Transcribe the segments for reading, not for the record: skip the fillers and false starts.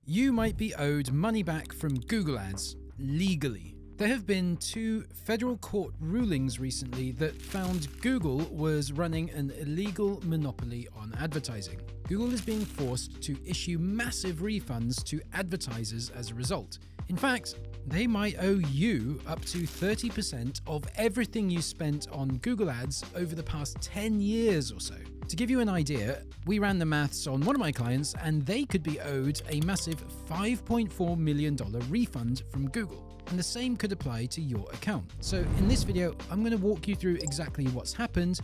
You might be owed money back from Google Ads legally. There have been 2 federal court rulings recently that found Google was running an illegal monopoly on advertising. Google is being forced to issue massive refunds to advertisers as a result. In fact, they might owe you up to 30% of everything you spent on Google Ads over the past 10 years or so. To give you an idea, we ran the maths on one of my clients and they could be owed a massive $5.4 million refund from Google. And the same could apply to your account. So in this video, I'm going to walk you through exactly what's happened,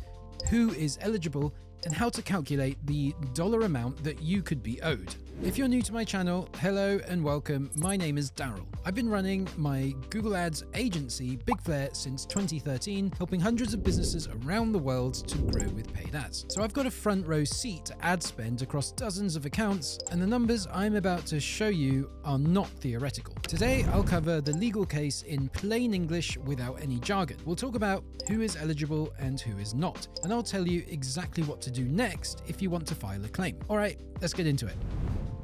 who is eligible, and how to calculate the dollar amount that you could be owed. If you're new to my channel, hello and welcome. My name is Daryl. I've been running my Google Ads agency, Big Flare, since 2013, helping hundreds of businesses around the world to grow with paid ads. So I've got a front row seat to ad spend across dozens of accounts, and the numbers I'm about to show you are not theoretical. Today, I'll cover the legal case in plain English without any jargon. We'll talk about who is eligible and who is not, and I'll tell you exactly what to do next if you want to file a claim. All right, let's get into it.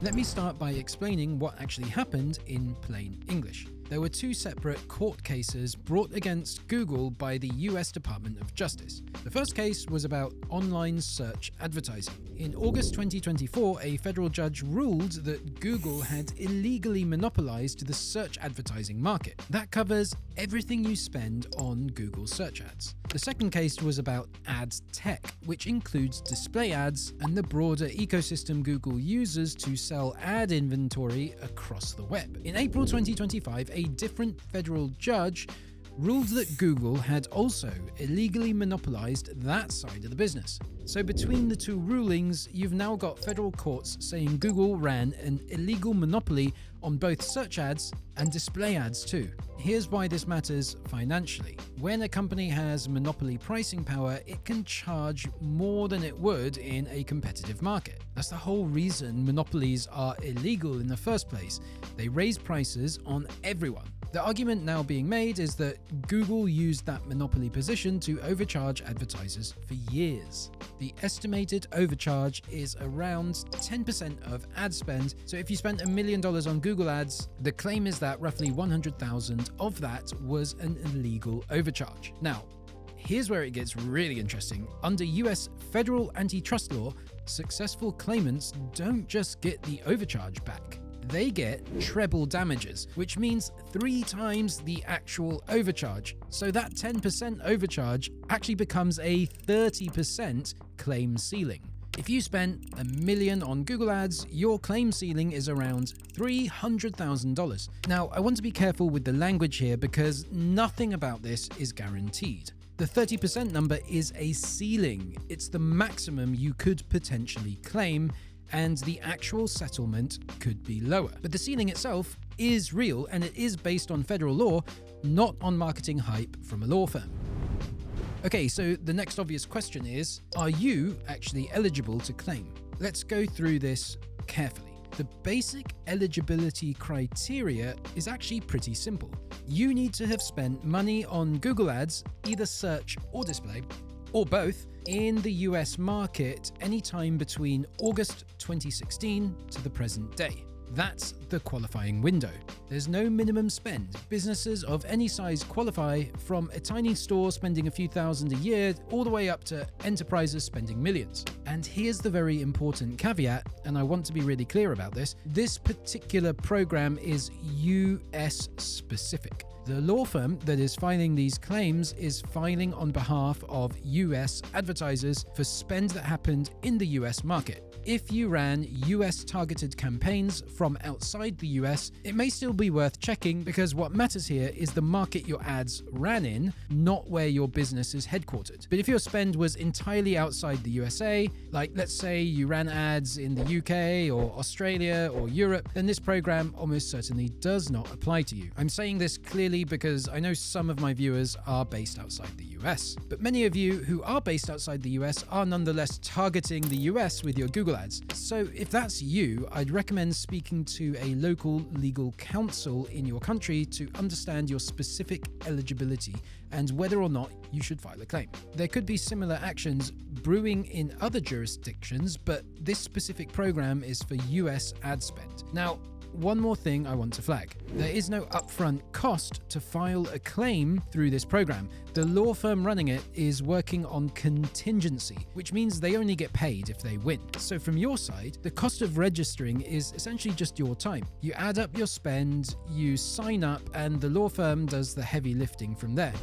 Let me start by explaining what actually happened in plain English. There were 2 separate court cases brought against Google by the US Department of Justice. The first case was about online search advertising. In August 2024, a federal judge ruled that Google had illegally monopolized the search advertising market. That covers everything you spend on Google search ads. The second case was about ad tech, which includes display ads and the broader ecosystem Google uses to sell ad inventory across the web. In April 2025, a different federal judge ruled that Google had also illegally monopolized that side of the business. So between the 2 rulings, you've now got federal courts saying Google ran an illegal monopoly on both search ads and display ads too. Here's why this matters financially. When a company has monopoly pricing power, it can charge more than it would in a competitive market. That's the whole reason monopolies are illegal in the first place. They raise prices on everyone. The argument now being made is that Google used that monopoly position to overcharge advertisers for years. The estimated overcharge is around 10% of ad spend. So if you spent $1 million on Google Ads, the claim is that roughly 100,000 of that was an illegal overcharge. Now, here's where it gets really interesting. Under US federal antitrust law, successful claimants don't just get the overcharge back. They get treble damages, which means 3 times the actual overcharge. So that 10% overcharge actually becomes a 30% claim ceiling. If you spent $1 million on Google Ads, your claim ceiling is around $300,000. Now, I want to be careful with the language here because nothing about this is guaranteed. The 30% number is a ceiling. It's the maximum you could potentially claim, and the actual settlement could be lower. But the ceiling itself is real, and it is based on federal law, not on marketing hype from a law firm. Okay, so the next obvious question is, are you actually eligible to claim? Let's go through this carefully. The basic eligibility criteria is actually pretty simple. You need to have spent money on Google Ads, either search or display, or both, in the US market anytime between August 2016 to the present day. That's the qualifying window. There's no minimum spend. Businesses of any size qualify, from a tiny store spending a few thousand a year all the way up to enterprises spending millions. And here's the very important caveat, and I want to be really clear about this. This particular program is US specific. The law firm that is filing these claims is filing on behalf of US advertisers for spend that happened in the US market. If you ran US targeted campaigns from outside the US, it may still be worth checking, because what matters here is the market your ads ran in, not where your business is headquartered. But if your spend was entirely outside the USA, like let's say you ran ads in the UK or Australia or Europe, then this program almost certainly does not apply to you. I'm saying this clearly because I know some of my viewers are based outside the US, but many of you who are based outside the US are nonetheless targeting the US with your Google Ads. So if that's you, I'd recommend speaking to a local legal counsel in your country to understand your specific eligibility and whether or not you should file a claim. There could be similar actions brewing in other jurisdictions, but this specific program is for US ad spend. Now, one more thing I want to flag. There is no upfront cost to file a claim through this program. The law firm running it is working on contingency, which means they only get paid if they win. So from your side, the cost of registering is essentially just your time. You add up your spend, you sign up, and the law firm does the heavy lifting from there.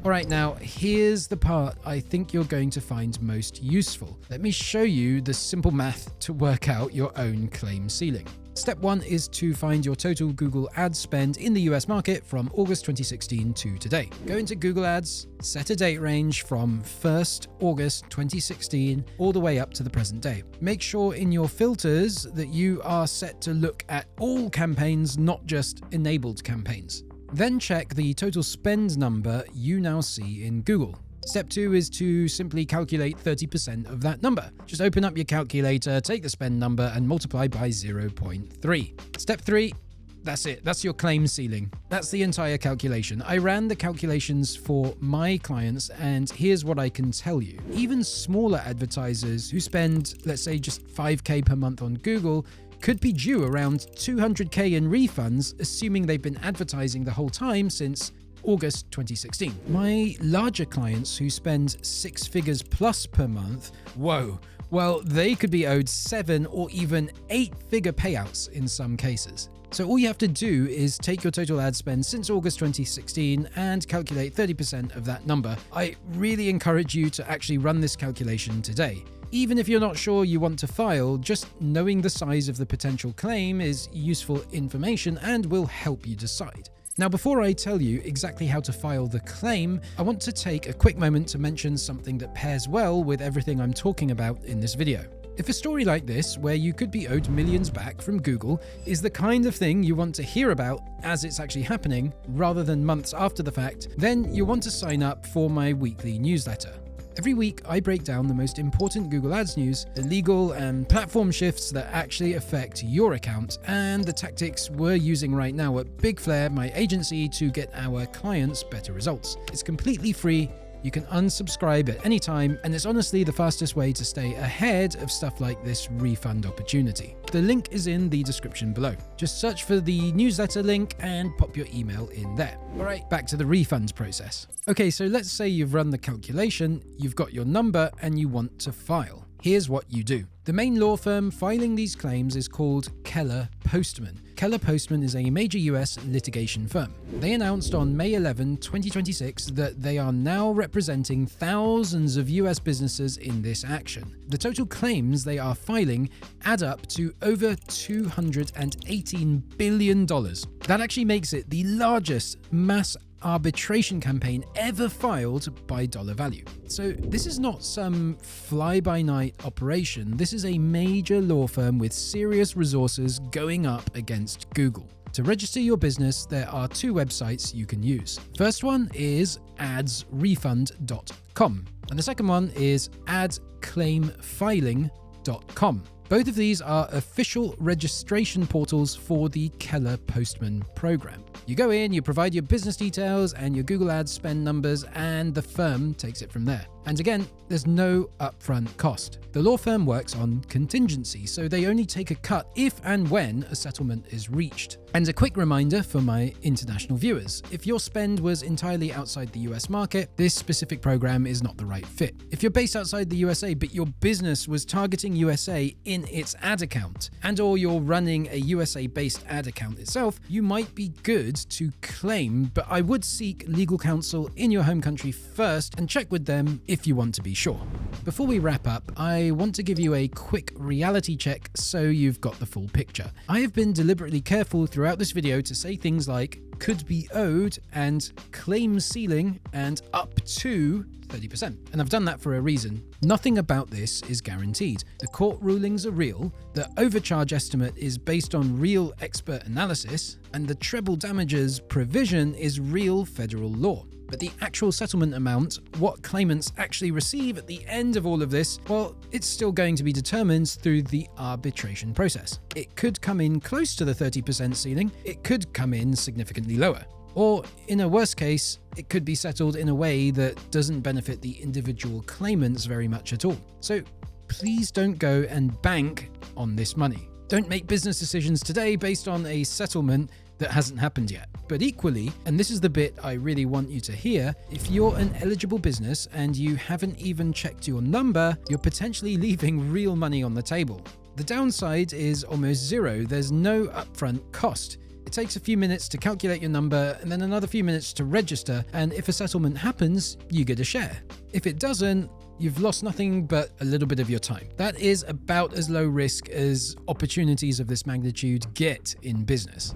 All right, now here's the part I think you're going to find most useful. Let me show you the simple math to work out your own claim ceiling. Step 1 is to find your total Google Ads spend in the US market from August 2016 to today. Go into Google Ads, set a date range from 1st August 2016 all the way up to the present day. Make sure in your filters that you are set to look at all campaigns, not just enabled campaigns. Then check the total spend number you now see in Google. Step 2 is to simply calculate 30% of that number. Just open up your calculator, take the spend number, and multiply by 0.3. Step 3, that's it. That's your claim ceiling. That's the entire calculation. I ran the calculations for my clients, and here's what I can tell you. Even smaller advertisers who spend, let's say, just $5K per month on Google could be due around $200K in refunds, assuming they've been advertising the whole time since August 2016. My larger clients who spend 6 figures plus per month, whoa, well, they could be owed 7 or even 8-figure payouts in some cases. So all you have to do is take your total ad spend since August 2016 and calculate 30% of that number. I really encourage you to actually run this calculation today. Even if you're not sure you want to file, just knowing the size of the potential claim is useful information and will help you decide. Now, before I tell you exactly how to file the claim, I want to take a quick moment to mention something that pairs well with everything I'm talking about in this video. If a story like this, where you could be owed millions back from Google, is the kind of thing you want to hear about as it's actually happening, rather than months after the fact, then you'll want to sign up for my weekly newsletter. Every week, I break down the most important Google Ads news, the legal and platform shifts that actually affect your account, and the tactics we're using right now at Big Flare, my agency, to get our clients better results. It's completely free. You can unsubscribe at any time, and it's honestly the fastest way to stay ahead of stuff like this refund opportunity. The link is in the description below. Just search for the newsletter link and pop your email in there. All right, back to the refund process. Okay, so let's say you've run the calculation, you've got your number, and you want to file. Here's what you do. The main law firm filing these claims is called Keller Postman. Keller Postman is a major US litigation firm. They announced on May 11, 2026 that they are now representing thousands of US businesses in this action. The total claims they are filing add up to over $218 billion. That actually makes it the largest mass arbitration campaign ever filed by dollar value. So this is not some fly-by-night operation. This is a major law firm with serious resources going up against Google. To register your business, there are 2 websites you can use. First one is adsrefund.com, and the second one is adclaimfiling.com. Both of these are official registration portals for the Keller Postman program. You go in, you provide your business details and your Google Ads spend numbers, and the firm takes it from there. And again, there's no upfront cost. The law firm works on contingency, so they only take a cut if and when a settlement is reached. And a quick reminder for my international viewers, if your spend was entirely outside the US market, this specific program is not the right fit. If you're based outside the USA, but your business was targeting USA in its ad account, and or you're running a USA-based ad account itself, you might be good to claim, but I would seek legal counsel in your home country first and check with them if you want to be sure. Before we wrap up, I want to give you a quick reality check so you've got the full picture. I have been deliberately careful throughout this video to say things like could be owed and claim ceiling and up to 30%. And I've done that for a reason. Nothing about this is guaranteed. The court rulings are real, the overcharge estimate is based on real expert analysis, and the treble damages provision is real federal law. But the actual settlement amount, what claimants actually receive at the end of all of this, well, it's still going to be determined through the arbitration process. It could come in close to the 30% ceiling, it could come in significantly lower. Or, in a worst case, it could be settled in a way that doesn't benefit the individual claimants very much at all. So please don't go and bank on this money. Don't make business decisions today based on a settlement that hasn't happened yet. But equally, and this is the bit I really want you to hear, if you're an eligible business and you haven't even checked your number, you're potentially leaving real money on the table. The downside is almost zero. There's no upfront cost. It takes a few minutes to calculate your number and then another few minutes to register, and if a settlement happens, you get a share. If it doesn't, you've lost nothing but a little bit of your time. That is about as low risk as opportunities of this magnitude get in business.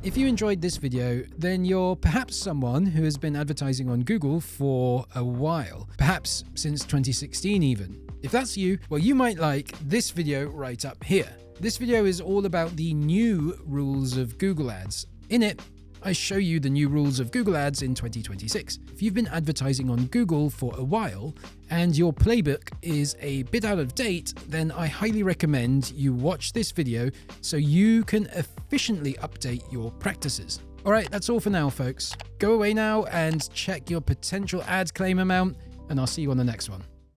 If you enjoyed this video, then you're perhaps someone who has been advertising on Google for a while, perhaps since 2016 even. If that's you, well, you might like this video right up here. This video is all about the new rules of Google Ads. In it, I show you the new rules of Google Ads in 2026. If you've been advertising on Google for a while and your playbook is a bit out of date, then I highly recommend you watch this video so you can efficiently update your practices. All right, that's all for now, folks. Go away now and check your potential ad claim amount, and I'll see you on the next one.